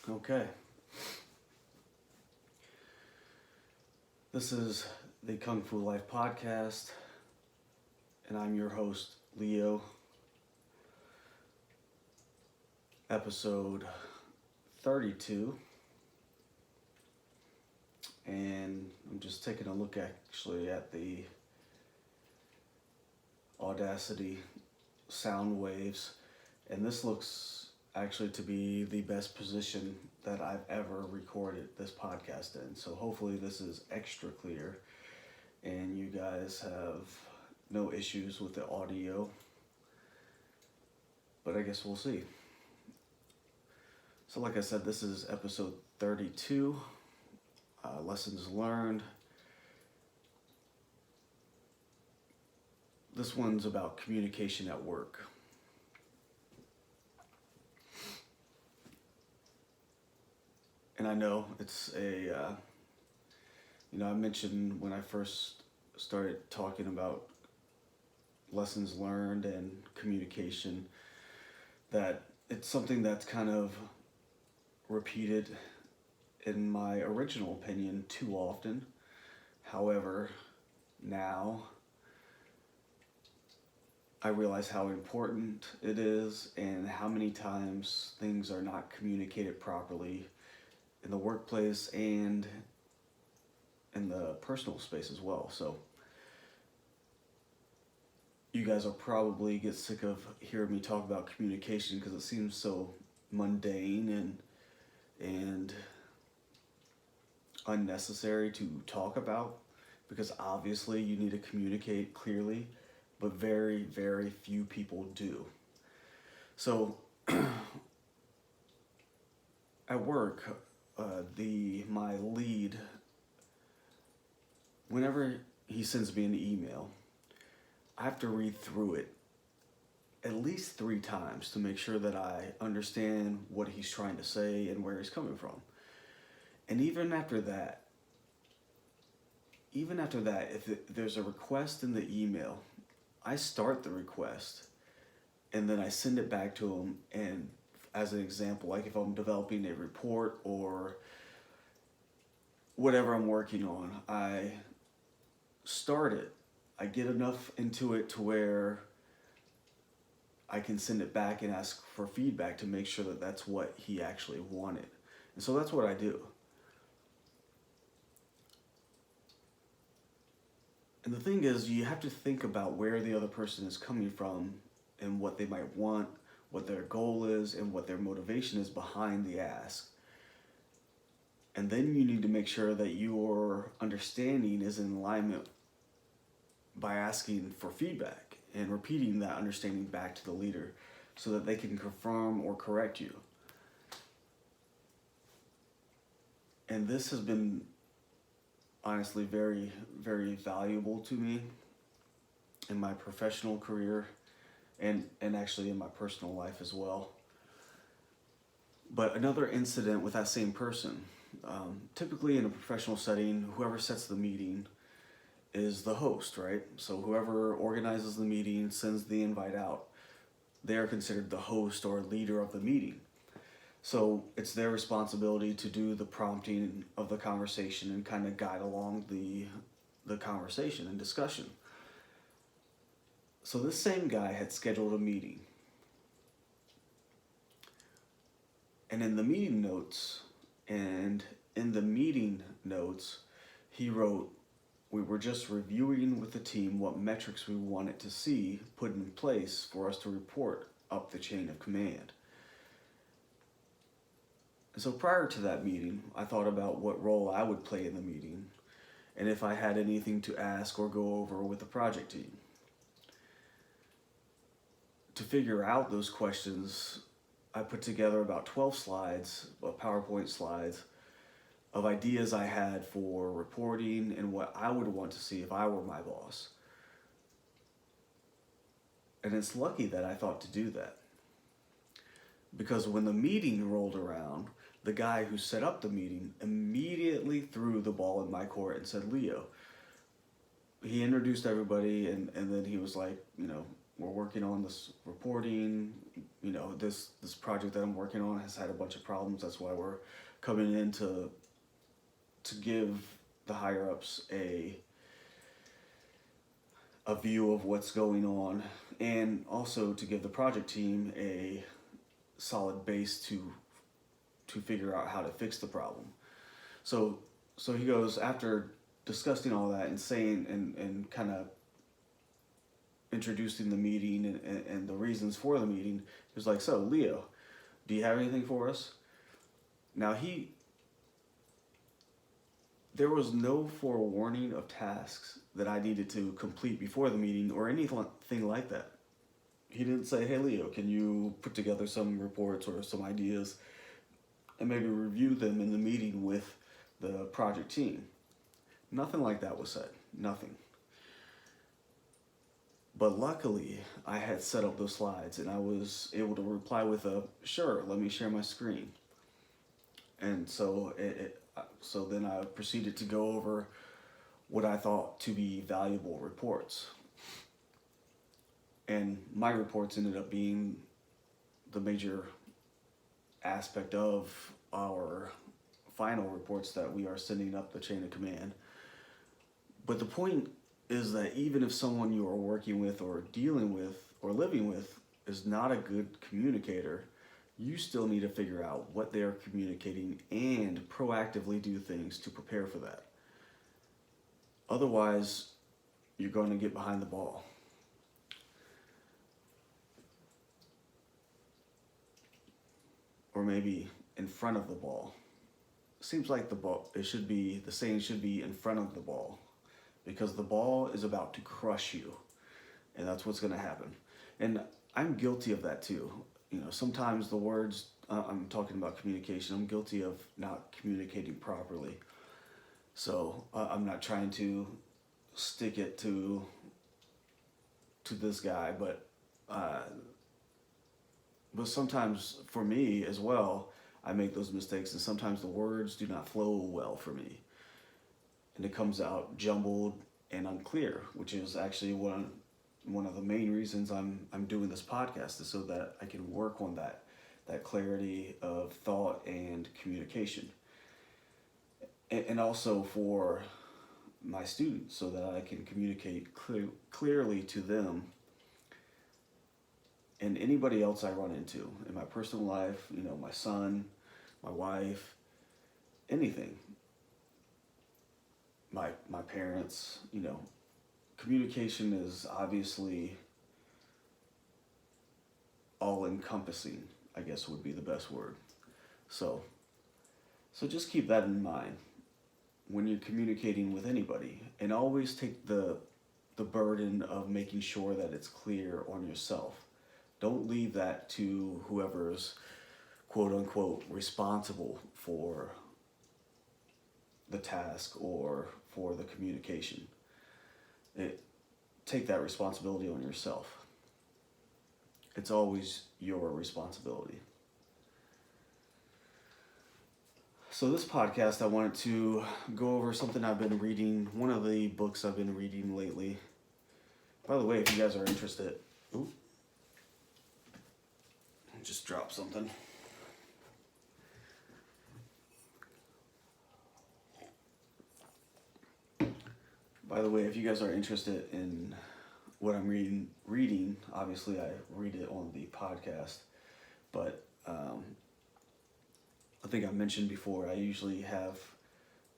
Okay. This is the Kung Fu Life podcast, and I'm your host, Leo. Episode 32. And I'm just taking a look actually at the Audacity sound waves, and this looks actually to be the best position that I've ever recorded this podcast in. So hopefully this is extra clear and you guys have no issues with the audio, but I guess we'll see. So like I said, this is episode 32, lessons learned. This one's about communication at work. And I know it's I mentioned when I first started talking about lessons learned and communication that it's something that's kind of repeated, in my original opinion, too often. However, now I realize how important it is and how many times things are not communicated properly in the workplace and in the personal space as well. So you guys will probably get sick of hearing me talk about communication because it seems so mundane and unnecessary to talk about, because obviously you need to communicate clearly, but very, very few people do. So at work, my lead, whenever he sends me an email, I have to read through it at least 3 times to make sure that I understand what he's trying to say and where he's coming from. And even after that, if there's a request in the email, I start the request and then I send it back to him. And as an example, like if I'm developing a report or whatever I'm working on, I start it. I get enough into it to where I can send it back and ask for feedback to make sure that that's what he actually wanted. And so that's what I do. And the thing is, you have to think about where the other person is coming from and what they might want, what their goal is, and what their motivation is behind the ask. And then you need to make sure that your understanding is in alignment by asking for feedback and repeating that understanding back to the leader so that they can confirm or correct you. And this has been honestly very, very valuable to me in my professional career and actually in my personal life as well. But another incident with that same person, typically in a professional setting, whoever sets the meeting is the host, right? So whoever organizes the meeting, sends the invite out, they are considered the host or leader of the meeting. So it's their responsibility to do the prompting of the conversation and kind of guide along the conversation and discussion. So this same guy had scheduled a meeting. And in the meeting notes, he wrote, "We were just reviewing with the team what metrics we wanted to see put in place for us to report up the chain of command." And so prior to that meeting, I thought about what role I would play in the meeting and if I had anything to ask or go over with the project team. To figure out those questions, I put together about 12 slides, PowerPoint slides, of ideas I had for reporting and what I would want to see if I were my boss. And it's lucky that I thought to do that, because when the meeting rolled around, the guy who set up the meeting immediately threw the ball in my court and said, "Leo." He introduced everybody and then he was like, we're working on this reporting. You know, this project that I'm working on has had a bunch of problems. That's why we're coming in to give the higher ups a view of what's going on, and also to give the project team a solid base to figure out how to fix the problem. So he goes, after discussing all that and saying and kind of introducing the meeting and the reasons for the meeting, he was like, so Leo, do you have anything for us? Now there was no forewarning of tasks that I needed to complete before the meeting or anything like that. He didn't say, hey Leo, can you put together some reports or some ideas and maybe review them in the meeting with the project team. Nothing like that was said, nothing. But luckily, I had set up those slides and I was able to reply with a, sure, let me share my screen. And so so then I proceeded to go over what I thought to be valuable reports. And my reports ended up being the major aspect of our final reports that we are sending up the chain of command. But the point is that even if someone you are working with or dealing with or living with is not a good communicator, you still need to figure out what they are communicating and proactively do things to prepare for that. Otherwise, you're going to get behind the ball. Or maybe in front of the ball. Seems like the saying should be in front of the ball, because the ball is about to crush you, and that's what's going to happen. And I'm guilty of that too. You know, sometimes the words, I'm talking about communication, I'm guilty of not communicating properly. So I'm not trying to stick it to this guy, but sometimes for me as well, I make those mistakes, and sometimes the words do not flow well for me. And it comes out jumbled and unclear, which is actually one of the main reasons I'm doing this podcast, is so that I can work on that clarity of thought and communication. And also for my students, so that I can communicate clearly to them and anybody else I run into in my personal life, you know, my son, my wife, anything, my parents, you know. Communication is obviously all-encompassing, I guess would be the best word. So just keep that in mind when you're communicating with anybody, and always take the burden of making sure that it's clear on yourself. Don't leave that to whoever's quote unquote responsible for the task or for the communication. Take that responsibility on yourself. It's always your responsibility. So this podcast, I wanted to go over something I've been reading, one of the books I've been reading lately. By the way, if you guys are interested, just drop something. By the way, if you guys are interested in what I'm reading, obviously I read it on the podcast, but I think I mentioned before, I usually have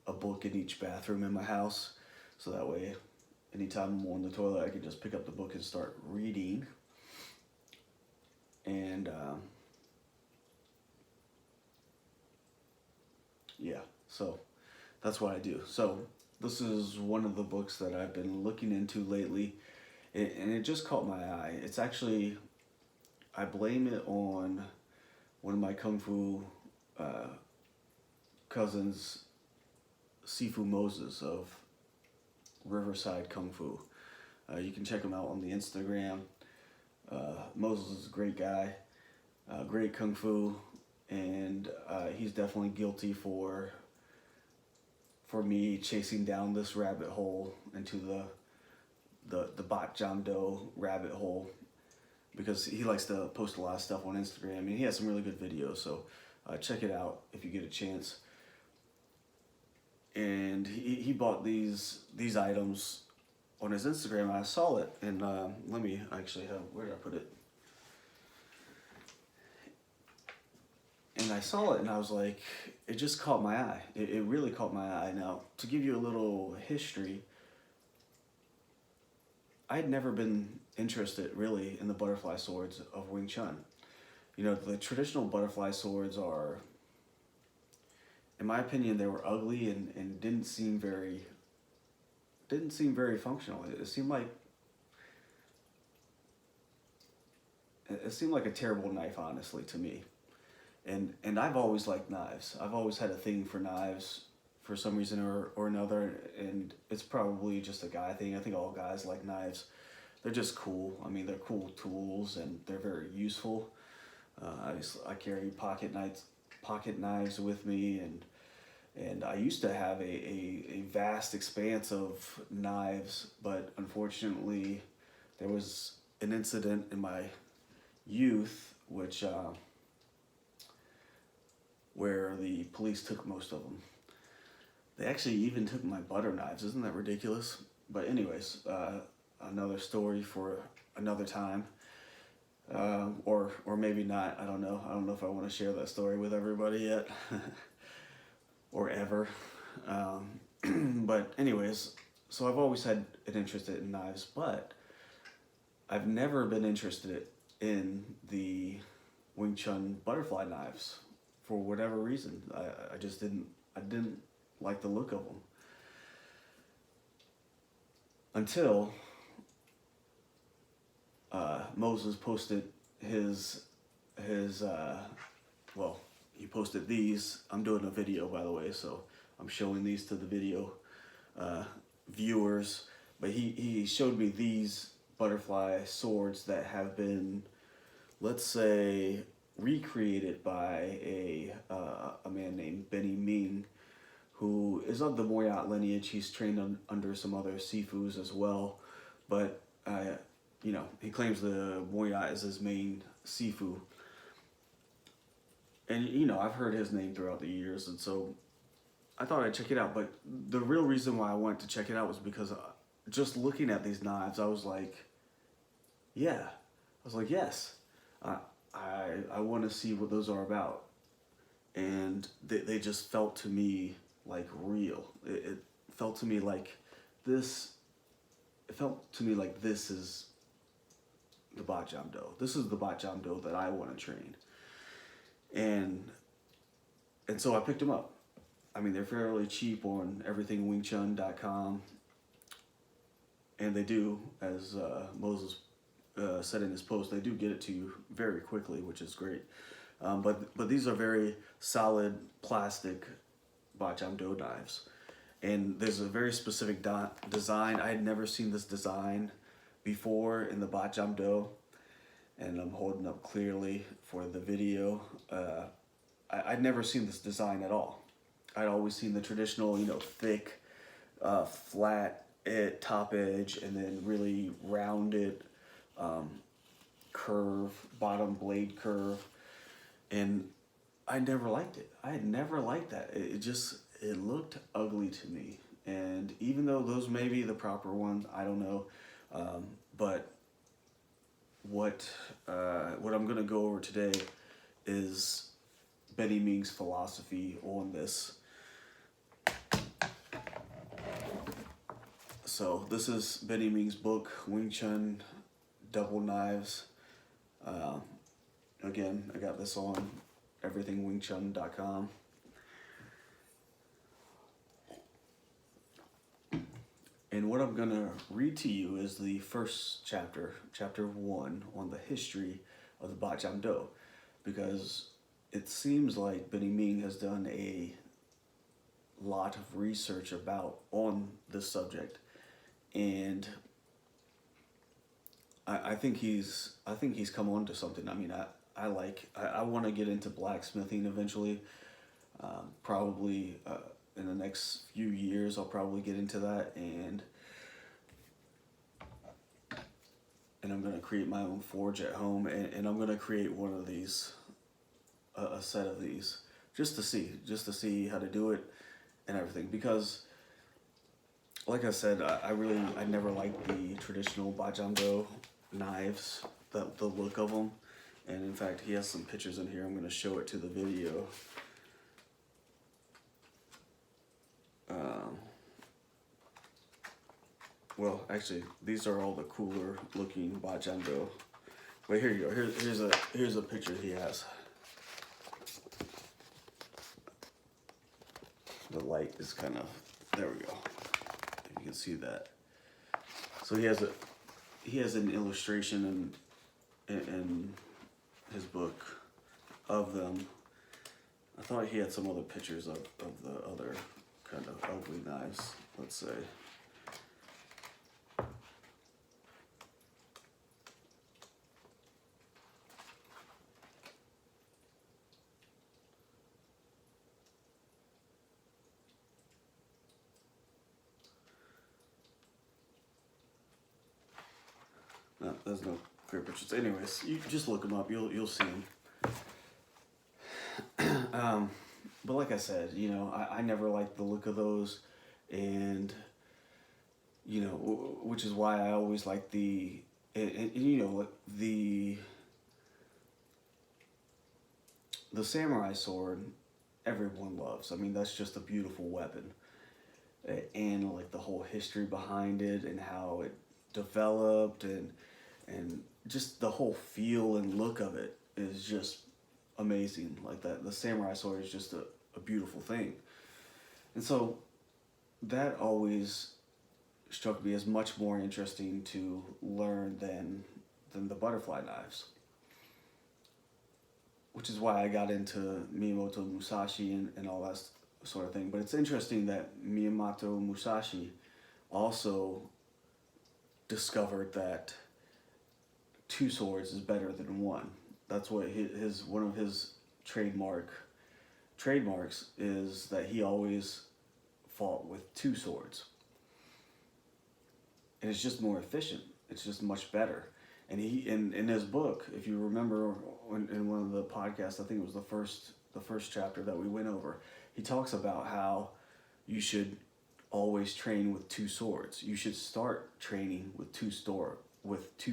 a book in each bathroom in my house, so that way anytime I'm on the toilet, I can just pick up the book and start reading. And yeah, so that's what I do. So this is one of the books that I've been looking into lately, and it just caught my eye. It's actually, I blame it on one of my Kung Fu cousins, Sifu Moses of Riverside Kung Fu. You can check him out on the Instagram. Moses is a great guy, great Kung Fu, and he's definitely guilty for me chasing down this rabbit hole into the Bat Jam Do rabbit hole. because he likes to post a lot of stuff on Instagram, and he has some really good videos. So check it out if you get a chance. And he bought these items on his Instagram. And I saw it, and let me actually have, where did I put it? And I saw it, and I was like, it just caught my eye. It really caught my eye. Now, to give you a little history, I had never been interested really in the butterfly swords of Wing Chun. You know, the traditional butterfly swords are, in my opinion, they were ugly and didn't seem very functional. It seemed like a terrible knife, honestly, to me. And I've always liked knives. I've always had a thing for knives for some reason or another, and it's probably just a guy thing. I think all guys like knives. They're just cool. I mean, they're cool tools, and they're very useful. I carry pocket knives with me, and I used to have a vast expanse of knives, but unfortunately, there was an incident in my youth which where the police took most of them. They actually even took my butter knives. Isn't that ridiculous? But anyways, another story for another time, or maybe not. I don't know. I don't know if I want to share that story with everybody yet, or ever. But anyways, so I've always had an interest in knives, but I've never been interested in the Wing Chun butterfly knives for whatever reason. I just didn't like the look of them until Moses posted his well, he posted these. I'm doing a video, by the way, so I'm showing these to the video viewers. But he showed me these butterfly swords that have been, let's say, recreated by a man named Benny Ming, who is of the Moyat lineage. He's trained under some other Sifus as well, but you know, he claims the Moyat is his main Sifu. And you know, I've heard his name throughout the years, and so I thought I'd check it out. But the real reason why I wanted to check it out was because just looking at these knives, I was like, yeah, yes, I want to see what those are about. And they just felt to me like real. It felt to me like this. It felt to me like this is the Bat Jam Do. This is the Bat Jam Do that I want to train. And so I picked them up. I mean, they're fairly cheap on everythingwingchun.com. And they do, as Moses said in his post, they do get it to you very quickly, which is great. But these are very solid plastic Bat Jam Do knives. And there's a very specific design. I had never seen this design before in the Bat Jam Do. And I'm holding up clearly for the video. I'd never seen this design at all. I'd always seen the traditional, you know, thick, flat top edge, and then really rounded curve, bottom blade curve. And I never liked it. I had never liked that. It looked ugly to me. And even though those may be the proper ones, I don't know. But what I'm gonna go over today is Benny Ming's philosophy on this. So this is Benny Ming's book, Wing Chun Double Knives. Again, I got this on everythingwingchun.com. And what I'm gonna read to you is the first chapter, chapter 1, on the history of the Bat Jam Do, because it seems like Benny Ming has done a lot of research on this subject, and I think he's come on to something. I mean, I want to get into blacksmithing eventually. Probably in the next few years, I'll probably get into that, and and I'm going to create my own forge at home, and I'm going to create one of these, a set of these, just to see how to do it and everything. Because, like I said, I never liked the traditional Bajamdo knives, the look of them. And in fact, he has some pictures in here. I'm going to show it to the video. Well, actually, these are all the cooler looking Bajamdo. But here you go. Here's a picture he has. The light is kind of, there we go. If you can see that. So he has an illustration in his book of them. I thought he had some other pictures of the other kind of ugly knives, let's say. No, there's no great pictures. Anyways, you just look them up. You'll see them. But like I said, you know, I never liked the look of those, and you know, which is why I always like and you know, the samurai sword. Everyone loves. I mean, that's just a beautiful weapon, and like the whole history behind it and how it developed and just the whole feel and look of it is just amazing. Like that, the samurai sword is just a beautiful thing. And so that always struck me as much more interesting to learn than the butterfly knives. Which is why I got into Miyamoto Musashi and all that sort of thing. But it's interesting that Miyamoto Musashi also discovered that two swords is better than one. That's what one of his trademarks is, that he always fought with two swords. And it's just more efficient. It's just much better. And he in his book, if you remember in one of the podcasts, I think it was the first chapter that we went over, he talks about how you should always train with two swords. You should start training with two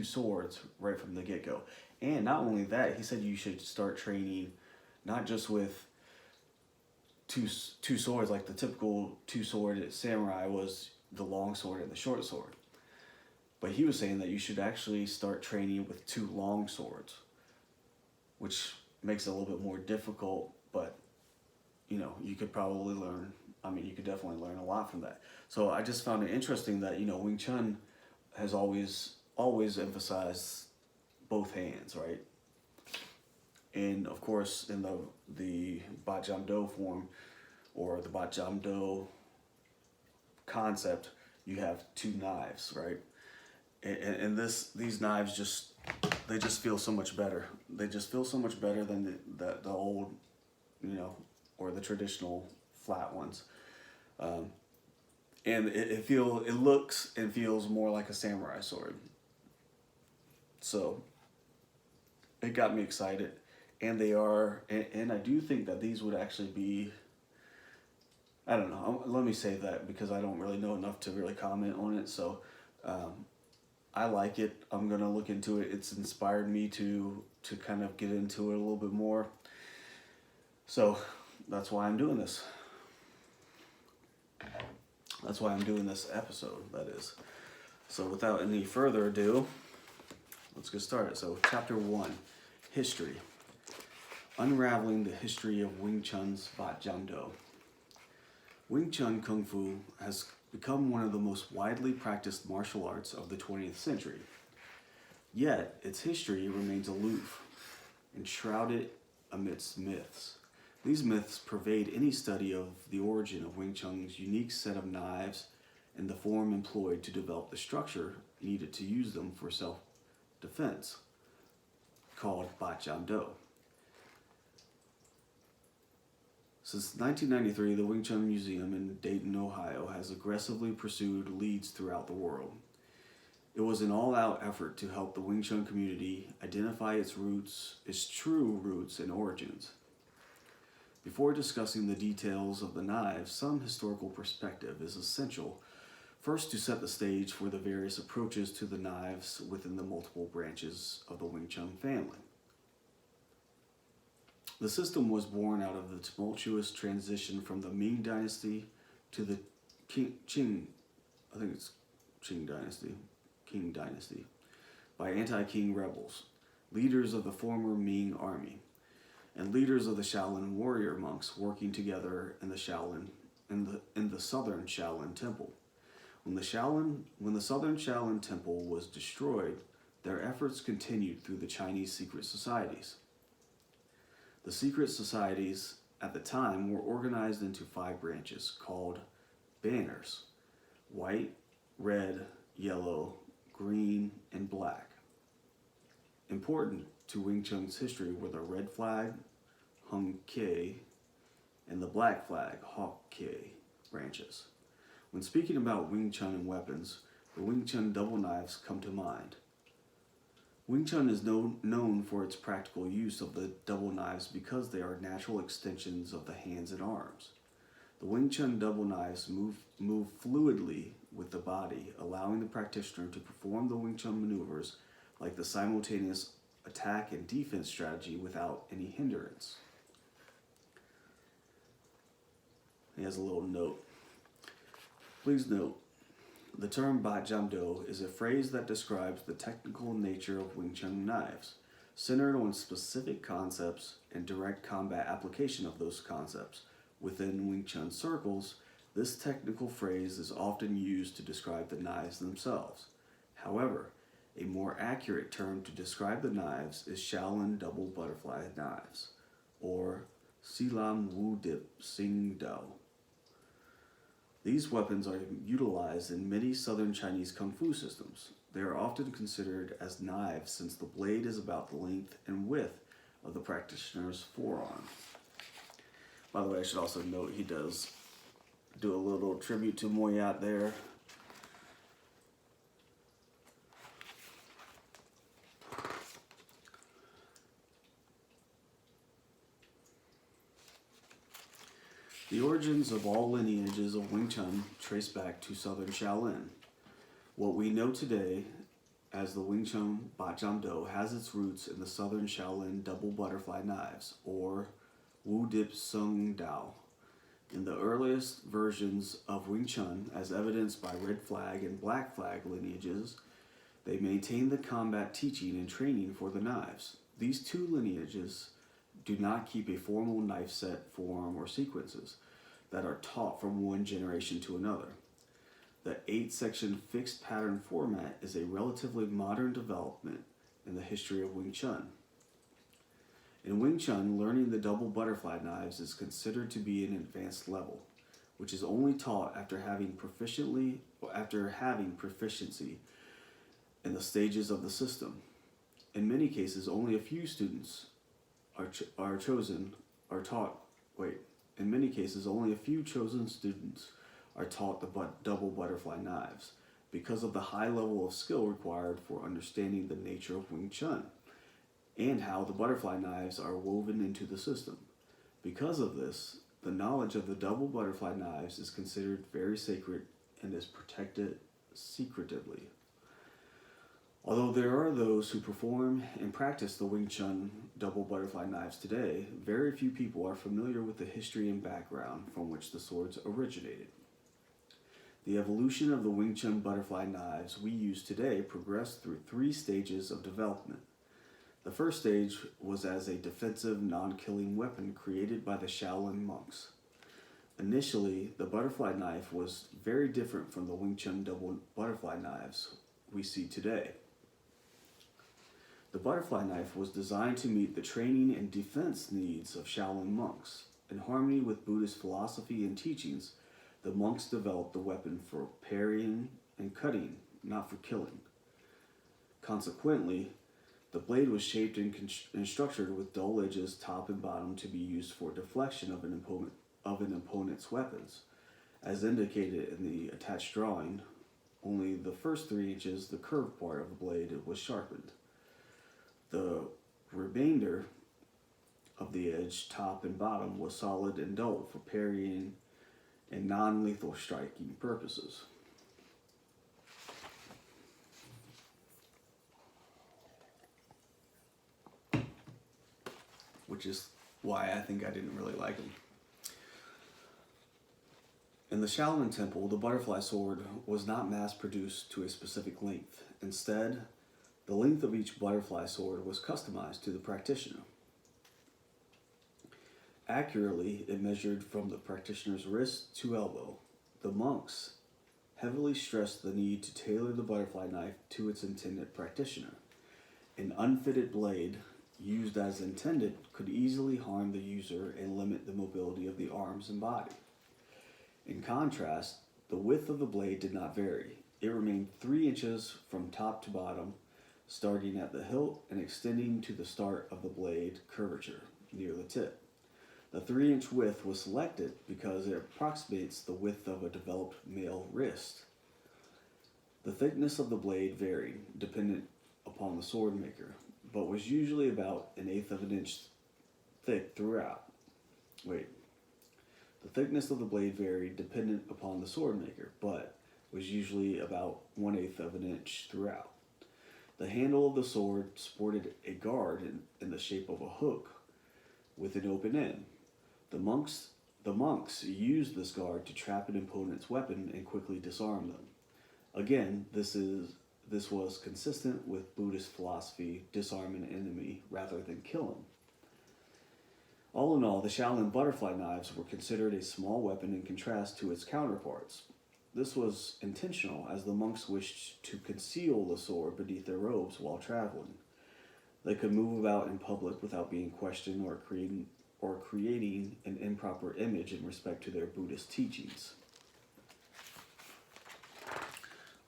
swords right from the get-go. And not only that, he said you should start training not just with two swords, like the typical two-sword samurai was the long sword and the short sword. But he was saying that you should actually start training with two long swords, which makes it a little bit more difficult, but you know, you could probably learn, I mean, you could definitely learn a lot from that. So I just found it interesting that, you know, Wing Chun has always emphasized both hands, right? And of course, in the Bajamdo form, or the Bajamdo concept, you have two knives, right? And these knives just feel so much better. They just feel so much better than the old, you know, or the traditional flat ones. And it looks and feels more like a samurai sword. So it got me excited, and they are, and I do think that these would actually be, I don't know, let me say that because I don't really know enough to really comment on it. So I like it. I'm gonna look into it. It's inspired me to kind of get into it a little bit more. So that's why I'm doing this. That's why I'm doing this episode, that is. So without any further ado, let's get started. So chapter 1, history. Unraveling the history of Wing Chun's Bajamdo. Wing Chun Kung Fu has become one of the most widely practiced martial arts of the 20th century. Yet, its history remains aloof, enshrouded amidst myths. These myths pervade any study of the origin of Wing Chun's unique set of knives and the form employed to develop the structure needed to use them for self-defense, called Bajamdo. Since 1993, the Wing Chun Museum in Dayton, Ohio, has aggressively pursued leads throughout the world. It was an all-out effort to help the Wing Chun community identify its true roots and origins. Before discussing the details of the knives, some historical perspective is essential. First, to set the stage for the various approaches to the knives within the multiple branches of the Wing Chun family. The system was born out of the tumultuous transition from the Ming Dynasty to the Qing Dynasty, by anti-Qing rebels, leaders of the former Ming army, and leaders of the Shaolin warrior monks working together in the southern Shaolin Temple. When the southern Shaolin Temple was destroyed, their efforts continued through the Chinese secret societies. The secret societies at the time were organized into 5 branches called banners: white, red, yellow, green, and black. Important to Wing Chun's history were the red flag, Hung Kei, and the black flag, Hawk Kei branches. When speaking about Wing Chun and weapons, the Wing Chun double knives come to mind. Wing Chun is known for its practical use of the double knives because they are natural extensions of the hands and arms. The Wing Chun double knives move fluidly with the body, allowing the practitioner to perform the Wing Chun maneuvers like the simultaneous attack and defense strategy without any hindrance. He has a little note. Please note, the term Bat Jam Do is a phrase that describes the technical nature of Wing Chun knives, centered on specific concepts and direct combat application of those concepts. Within Wing Chun circles, this technical phrase is often used to describe the knives themselves. However, a more accurate term to describe the knives is Shaolin double butterfly knives, or Silam Wu Dip Sing Dao. These weapons are utilized in many southern Chinese kung fu systems. They are often considered as knives since the blade is about the length and width of the practitioner's forearm. By the way, I should also note he does do a little tribute to Moyat there. The origins of all lineages of Wing Chun trace back to Southern Shaolin. What we know today as the Wing Chun Bat Jam Do has its roots in the Southern Shaolin double butterfly knives, or Wu Dip Sung Dao. In the earliest versions of Wing Chun, as evidenced by red flag and black flag lineages, they maintained the combat teaching and training for the knives. These two lineages do not keep a formal knife set form or sequences that are taught from one generation to another. The 8-section fixed pattern format is a relatively modern development in the history of Wing Chun. In Wing Chun, learning the double butterfly knives is considered to be an advanced level, which is only taught after having proficiency in the stages of the system. In many cases, only a few students In many cases, only a few chosen students are taught the double butterfly knives because of the high level of skill required for understanding the nature of Wing Chun and how the butterfly knives are woven into the system. Because of this, the knowledge of the double butterfly knives is considered very sacred and is protected secretively. Although there are those who perform and practice the Wing Chun double butterfly knives today, very few people are familiar with the history and background from which the swords originated. The evolution of the Wing Chun butterfly knives we use today progressed through 3 stages of development. The first stage was as a defensive, non-killing weapon created by the Shaolin monks. Initially, the butterfly knife was very different from the Wing Chun double butterfly knives we see today. The butterfly knife was designed to meet the training and defense needs of Shaolin monks. In harmony with Buddhist philosophy and teachings, the monks developed the weapon for parrying and cutting, not for killing. Consequently, the blade was shaped and structured with dull edges top and bottom to be used for deflection of an opponent's weapons, as indicated in the attached drawing Only the first 3 inches, the curved part of the blade, was sharpened. The remainder of the edge, top and bottom, was solid and dull for parrying and non-lethal striking purposes. Which is why I think I didn't really like them. In the Shaolin Temple, the butterfly sword was not mass-produced to a specific length. Instead, the length of each butterfly sword was customized to the practitioner. Accurately, it measured from the practitioner's wrist to elbow. The monks heavily stressed the need to tailor the butterfly knife to its intended practitioner. An unfitted blade, used as intended, could easily harm the user and limit the mobility of the arms and body. In contrast, the width of the blade did not vary. It remained 3 inches from top to bottom, starting at the hilt and extending to the start of the blade curvature near the tip. The 3-inch width was selected because it approximates the width of a developed male wrist. The thickness of the blade varied, dependent upon the sword maker, but was usually about 1/8 of an inch thick throughout. The thickness of the blade varied dependent upon the sword maker, but was usually about 1/8 of an inch throughout. The handle of the sword sported a guard in the shape of a hook with an open end. The monks used this guard to trap an opponent's weapon and quickly disarm them. Again, this was consistent with Buddhist philosophy: disarm an enemy rather than kill him. All in all, the Shaolin butterfly knives were considered a small weapon in contrast to its counterparts. This was intentional, as the monks wished to conceal the sword beneath their robes while traveling. They could move about in public without being questioned or creating an improper image in respect to their Buddhist teachings.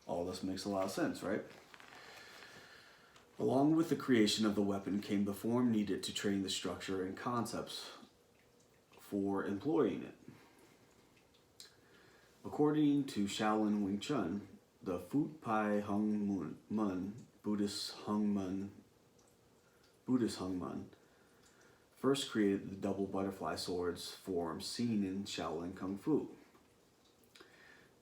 All this makes a lot of sense, right? Along with the creation of the weapon came the form needed to train the structure and concepts for employing it. According to Shaolin Wing Chun, the Fut Pai Hung Mun, Buddhist Hung Mun, first created the double butterfly swords form seen in Shaolin Kung Fu.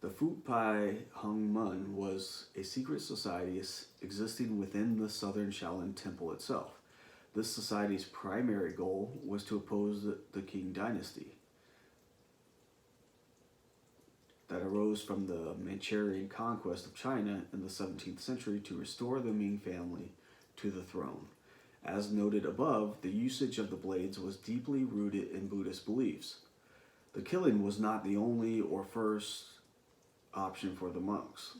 The Fut Pai Hung Mun was a secret society existing within the Southern Shaolin Temple itself. This society's primary goal was to oppose the Qing dynasty that arose from the Manchurian conquest of China in the 17th century to restore the Ming family to the throne. As noted above, the usage of the blades was deeply rooted in Buddhist beliefs. The killing was not the only or first option for the monks.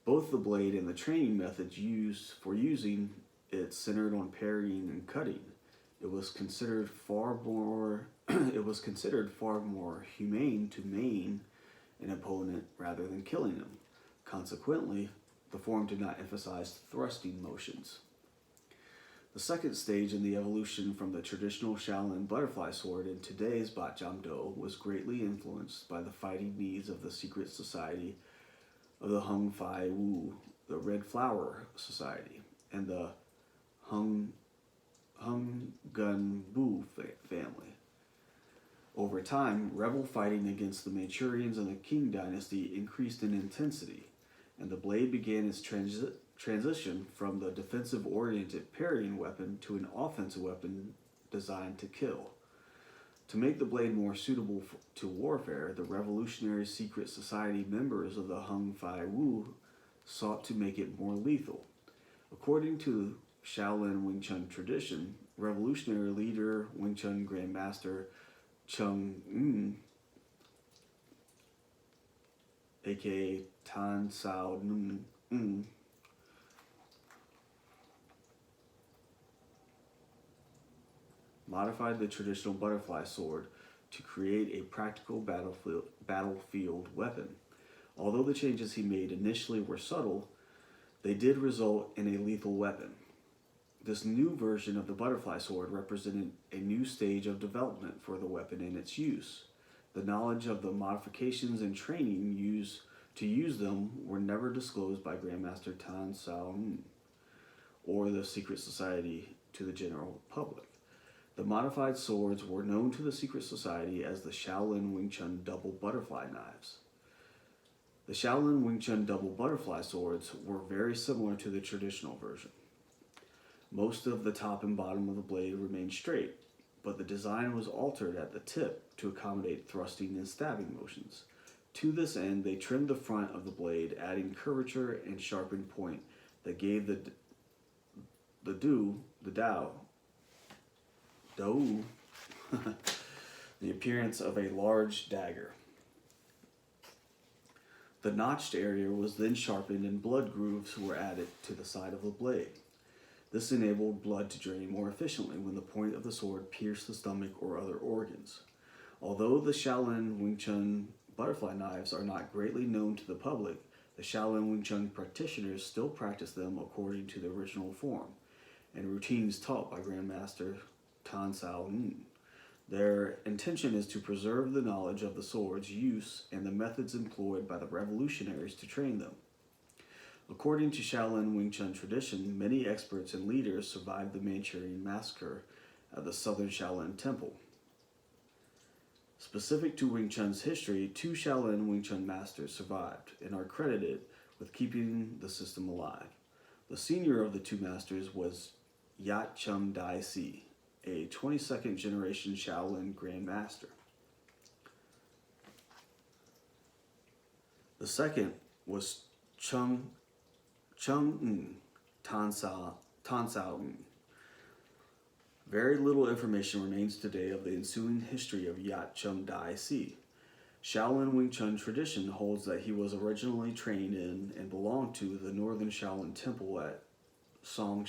Both the blade and the training methods used for using it centered on parrying and cutting. It was considered far more humane to maim an opponent rather than killing him. Consequently, the form did not emphasize thrusting motions. The second stage in the evolution from the traditional Shaolin butterfly sword in today's Bat Jam Do was greatly influenced by the fighting needs of the secret society of the Hung Fai Wu, the Red Flower Society, and the Hung Gun Bu family. Over time, rebel fighting against the Manchurians and the Qing dynasty increased in intensity, and the blade began its transition from the defensive-oriented parrying weapon to an offensive weapon designed to kill. To make the blade more suitable to warfare, the Revolutionary Secret Society members of the Hung Fai Wu sought to make it more lethal. According to Shaolin Wing Chun tradition, revolutionary leader Wing Chun Grandmaster Chung Ng, aka Tan Sao Ng, modified the traditional butterfly sword to create a practical battlefield weapon. Although the changes he made initially were subtle, they did result in a lethal weapon. This new version of the butterfly sword represented a new stage of development for the weapon and its use. The knowledge of the modifications and training used to use them were never disclosed by Grandmaster Tan Sao or the secret society to the general public. The modified swords were known to the secret society as the Shaolin Wing Chun double butterfly knives. The Shaolin Wing Chun double butterfly swords were very similar to the traditional version. Most of the top and bottom of the blade remained straight, but the design was altered at the tip to accommodate thrusting and stabbing motions. To this end, they trimmed the front of the blade, adding curvature and sharpened point that gave the Dao, the appearance of a large dagger. The notched area was then sharpened and blood grooves were added to the side of the blade. This enabled blood to drain more efficiently when the point of the sword pierced the stomach or other organs. Although the Shaolin Wing Chun butterfly knives are not greatly known to the public, the Shaolin Wing Chun practitioners still practice them according to the original form and routines taught by Grandmaster Tan Sao. Their intention is to preserve the knowledge of the sword's use and the methods employed by the revolutionaries to train them. According to Shaolin Wing Chun tradition, many experts and leaders survived the Manchurian massacre at the Southern Shaolin Temple. Specific to Wing Chun's history, 2 Shaolin Wing Chun masters survived and are credited with keeping the system alive. The senior of the 2 masters was Yat Chum Dai Si, a 22nd generation Shaolin Grand Master. The second was Chung Tan Sao. Very little information remains today of the ensuing history of Yat Chum Dai Si. Shaolin Wing Chun tradition holds that he was originally trained in and belonged to the Northern Shaolin Temple at Song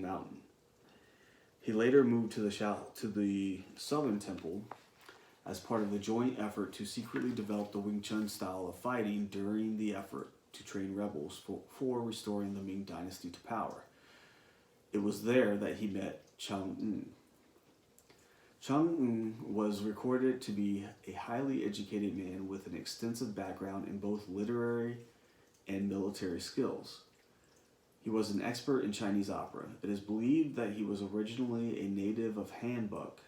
Mountain. He later moved to the Southern Temple as part of the joint effort to secretly develop the Wing Chun style of fighting during the effort to train rebels for restoring the Ming Dynasty to power. It was there that he met Chung En. Chung En was recorded to be a highly educated man with an extensive background in both literary and military skills. He was an expert in Chinese opera. It is believed that he was originally a native of Hanbuk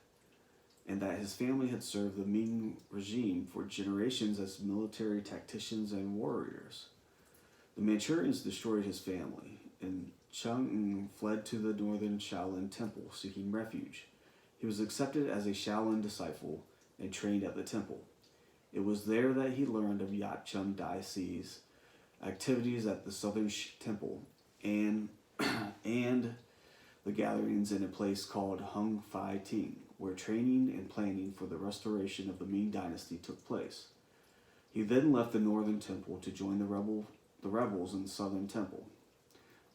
and that his family had served the Ming regime for generations as military tacticians and warriors. The Manchurians destroyed his family, and Chung En fled to the Northern Shaolin Temple seeking refuge. He was accepted as a Shaolin disciple and trained at the temple. It was there that he learned of Yat Chum Dai Si's activities at the Southern Temple and the gatherings in a place called Hung Fai Ting, where training and planning for the restoration of the Ming Dynasty took place. He then left the Northern Temple to join the rebels in the Southern Temple.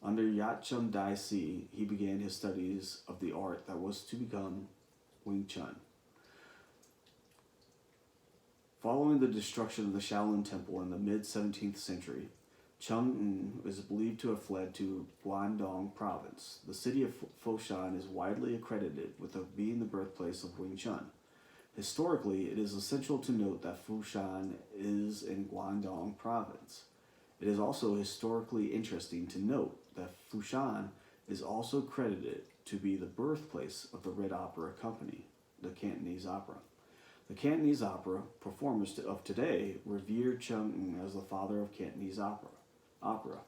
Under Yat Chum Dai Si, he began his studies of the art that was to become Wing Chun. Following the destruction of the Shaolin Temple in the mid-17th century, Chung En is believed to have fled to Guangdong Province. The city of Foshan is widely accredited with being the birthplace of Wing Chun. Historically, it is essential to note that Foshan is in Guangdong Province. It is also historically interesting to note that Foshan is also credited to be the birthplace of the Red Opera Company, the Cantonese opera. The Cantonese opera performers of today revere Chung En as the father of Cantonese opera.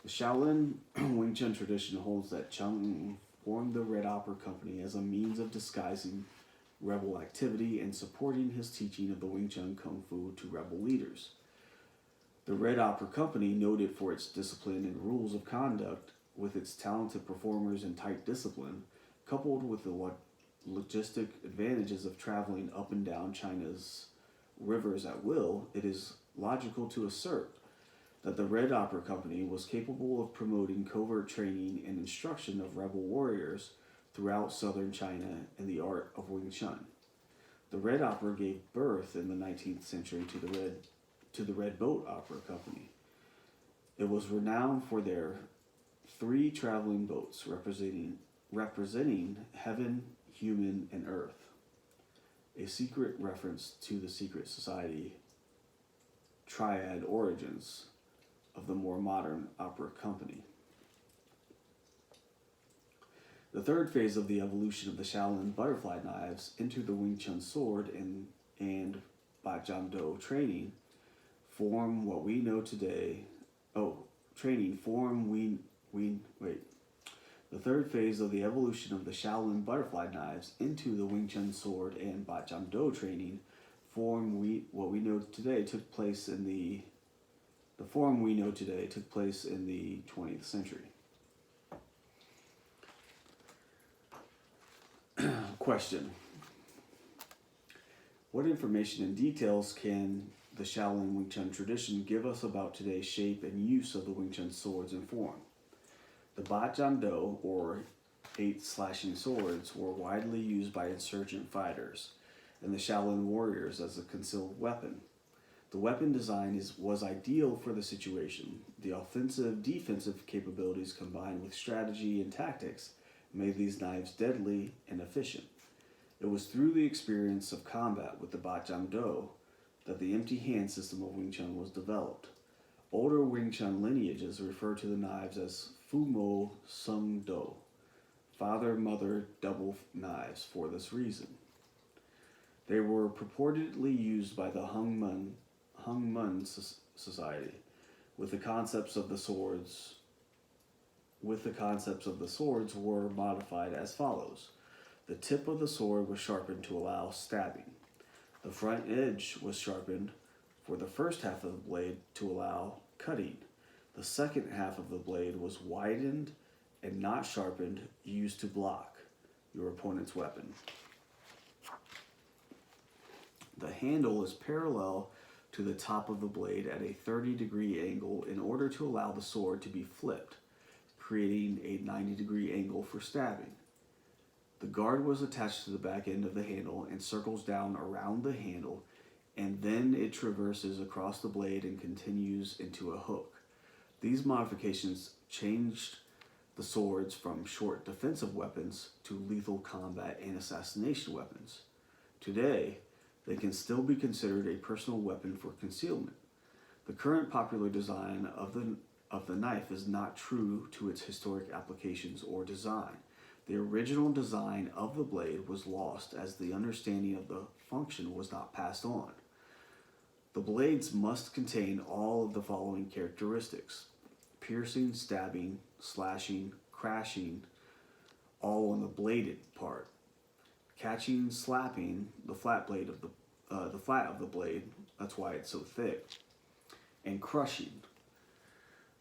The Shaolin Wing Chun tradition holds that Chung En formed the Red Opera Company as a means of disguising rebel activity and supporting his teaching of the Wing Chun Kung Fu to rebel leaders. The Red Opera Company, noted for its discipline and rules of conduct, with its talented performers and tight discipline, coupled with the logistic advantages of traveling up and down China's rivers at will, it is logical to assert that the Red Opera Company was capable of promoting covert training and instruction of rebel warriors throughout southern China in the art of Wing Chun. The Red Opera gave birth in the 19th century to the Red Boat Opera Company. It was renowned for their 3 traveling boats representing heaven, human, and earth. a secret reference to the secret society triad origins of the more modern opera company. The third phase of the evolution of the Shaolin butterfly knives into the Wing Chun sword and Bat Jam Do training form what we know today. The third phase of the evolution of the Shaolin butterfly knives into the Wing Chun sword and Bat Jam Do training what we know today took place in the form we know today took place in the 20th century. Question: what information and details can the Shaolin Wing Chun tradition give us about today's shape and use of the Wing Chun swords and form? The Bat Jam Do, or 8 slashing swords, were widely used by insurgent fighters and the Shaolin warriors as a concealed weapon. The weapon design was ideal for the situation. The offensive-defensive capabilities combined with strategy and tactics made these knives deadly and efficient. It was through the experience of combat with the Bat Jam Do that the empty hand system of Wing Chun was developed. Older Wing Chun lineages refer to the knives as Fu Mo Sung Do, father-mother double knives, for this reason. They were purportedly used by the Hung Mun Society with the concepts of the swords were modified as follows. The tip of the sword was sharpened to allow stabbing. The front edge was sharpened for the first half of the blade to allow cutting. The second half of the blade was widened and not sharpened, used to block your opponent's weapon. The handle is parallel to the top of the blade at a 30-degree angle in order to allow the sword to be flipped, creating a 90-degree angle for stabbing. The guard was attached to the back end of the handle and circles down around the handle, and then it traverses across the blade and continues into a hook. These modifications changed the swords from short defensive weapons to lethal combat and assassination weapons. Today, they can still be considered a personal weapon for concealment. The current popular design of the knife is not true to its historic applications or design. The original design of the blade was lost as the understanding of the function was not passed on. The blades must contain all of the following characteristics: piercing, stabbing, slashing, crashing, all on the bladed part. Catching, slapping the flat of the blade, that's why it's so thick, and crushing.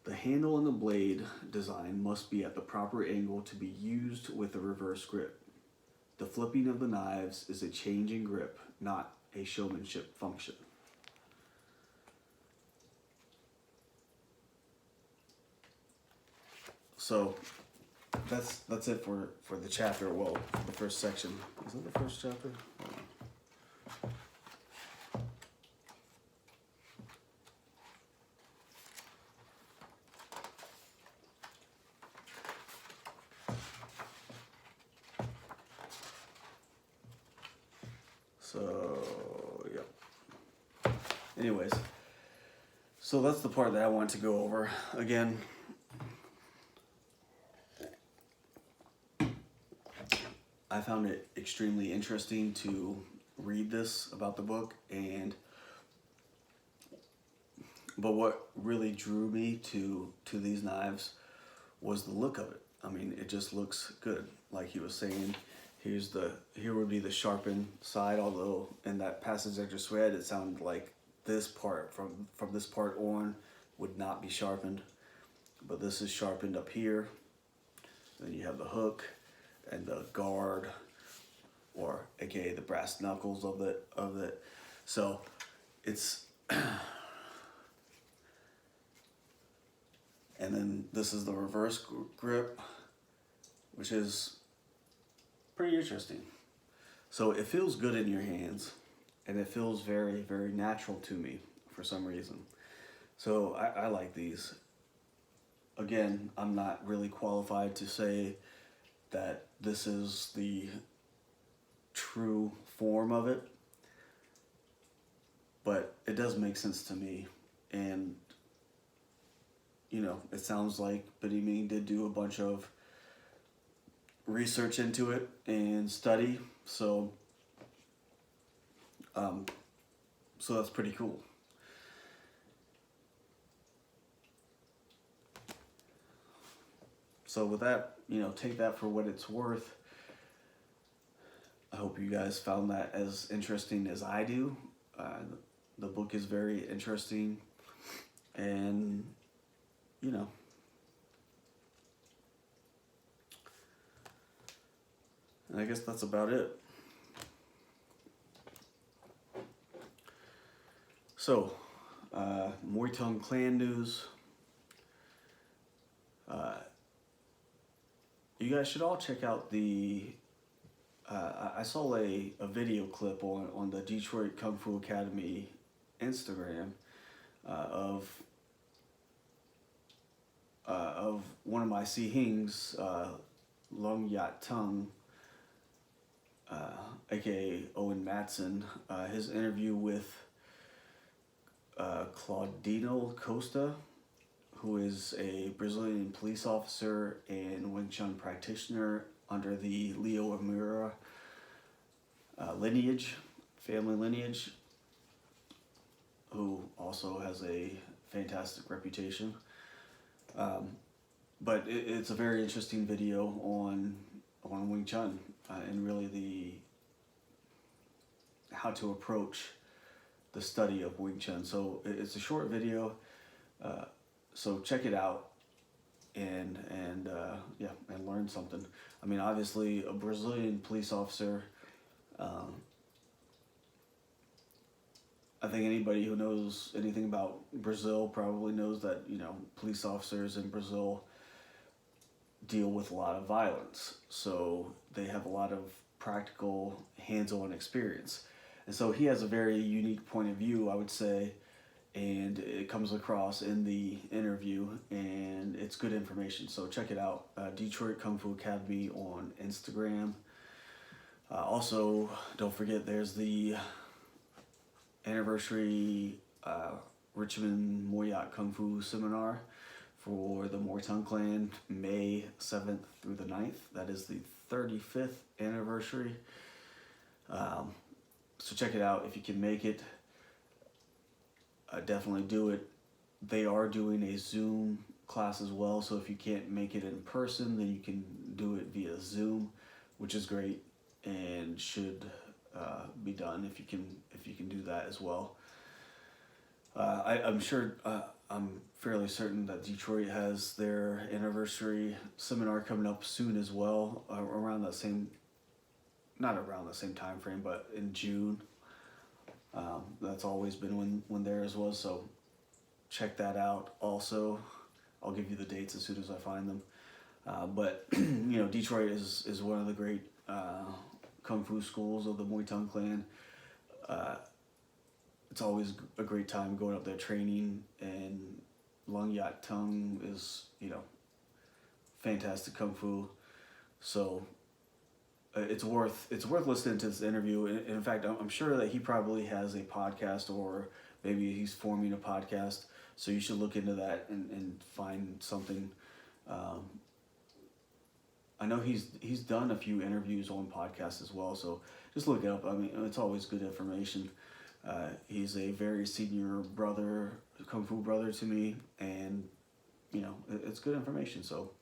The handle and the blade design must be at the proper angle to be used with a reverse grip. The flipping of the knives is a change in grip, not a showmanship function. So that's it for the chapter. Well, the first section. Is that the first chapter? Hold on. So, yeah. Anyways, so that's the part that I want to go over. Again, I found it extremely interesting to read this about the book, but what really drew me to these knives was the look of it. I mean, it just looks good. Like he was saying, here would be the sharpened side, although in that passage I just read, it sounded like this part, from this part on, would not be sharpened. But this is sharpened up here. Then you have the hook and the guard, or aka the brass knuckles of it. So it's and then this is the reverse grip, which is pretty interesting. So it feels good in your hands, and it feels very, very natural to me for some reason. So I like these. Again, I'm not really qualified to say that this is the true form of it, but it does make sense to me. And you know, it sounds like Biddy Ming did do a bunch of research into it and study, so so that's pretty cool. So with that, you know, take that for what it's worth. I hope you guys found that as interesting as I do. The book is very interesting, and you know, and I guess that's about it. So, Muay Thai Clan news. You guys should all check out the. I saw a video clip on the Detroit Kung Fu Academy Instagram of one of my Sihings, Long Yat Tung, aka Owen Matson, his interview with Claudino Costa, who is a Brazilian police officer and Wing Chun practitioner under the Leo Amura family lineage, who also has a fantastic reputation. But it's a very interesting video on Wing Chun and really how to approach the study of Wing Chun. So it's a short video, so check it out and learn something. I mean, obviously a Brazilian police officer. I think anybody who knows anything about Brazil probably knows that, you know, police officers in Brazil deal with a lot of violence. So they have a lot of practical hands-on experience. And so he has a very unique point of view, I would say, and it comes across in the interview, and it's good information. So check it out, Detroit Kung Fu Academy on Instagram. Also, don't forget there's the anniversary Richmond Moyat Kung Fu seminar for the Muay Thai Clan, May 7th through the 9th. That is the 35th anniversary. So check it out if you can make it. Definitely do it. They are doing a Zoom class as well, so if you can't make it in person, then you can do it via Zoom, which is great and should be done if you can do that as well. I'm sure, I'm fairly certain that Detroit has their anniversary seminar coming up soon as well, around that same, not around the same time frame, but in June. That's always been when theirs was, so check that out also. I'll give you the dates as soon as I find them. But you know, Detroit is one of the great Kung Fu schools of the Muay Thai Clan. It's always a great time going up there training, and Long Yat Tung is, you know, fantastic Kung Fu. So it's worth listening to this interview. In fact, I'm sure that he probably has a podcast, or maybe he's forming a podcast. So you should look into that and find something. I know he's done a few interviews on podcasts as well. So just look it up. I mean, it's always good information. He's a very senior brother, Kung Fu brother to me, and you know, it's good information. So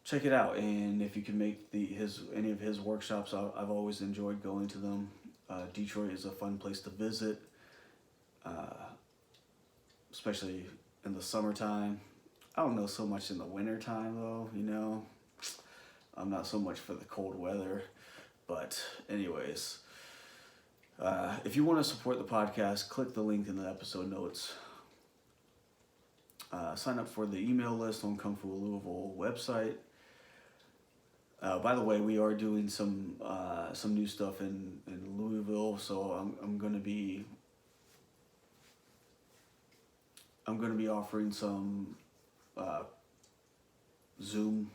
check it out, and if you can make any of his workshops, I've always enjoyed going to them. Detroit is a fun place to visit, especially in the summertime. I don't know so much in the wintertime though, you know. I'm not so much for the cold weather, but anyways, if you want to support the podcast, click the link in the episode notes. Sign up for the email list on Kung Fu Louisville website. By the way, we are doing some new stuff in Louisville, so I'm gonna be offering some Zoom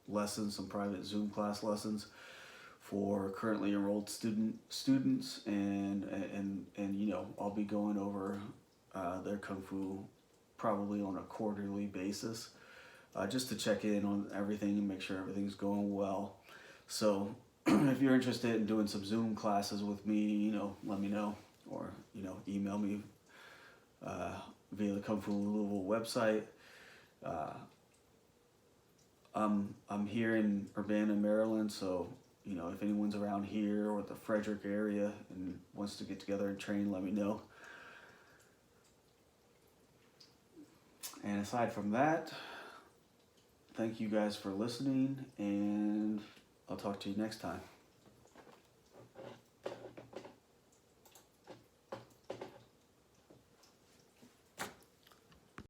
lessons, some private Zoom class lessons for currently enrolled students, and you know, I'll be going over their kung fu probably on a quarterly basis, just to check in on everything and make sure everything's going well. So if you're interested in doing some Zoom classes with me, you know, let me know, or you know, email me via the Kung Fu Louisville website. I'm here in Urbana, Maryland, so you know, if anyone's around here or the Frederick area and wants to get together and train, let me know. And aside from that, thank you guys for listening, and I'll talk to you next time.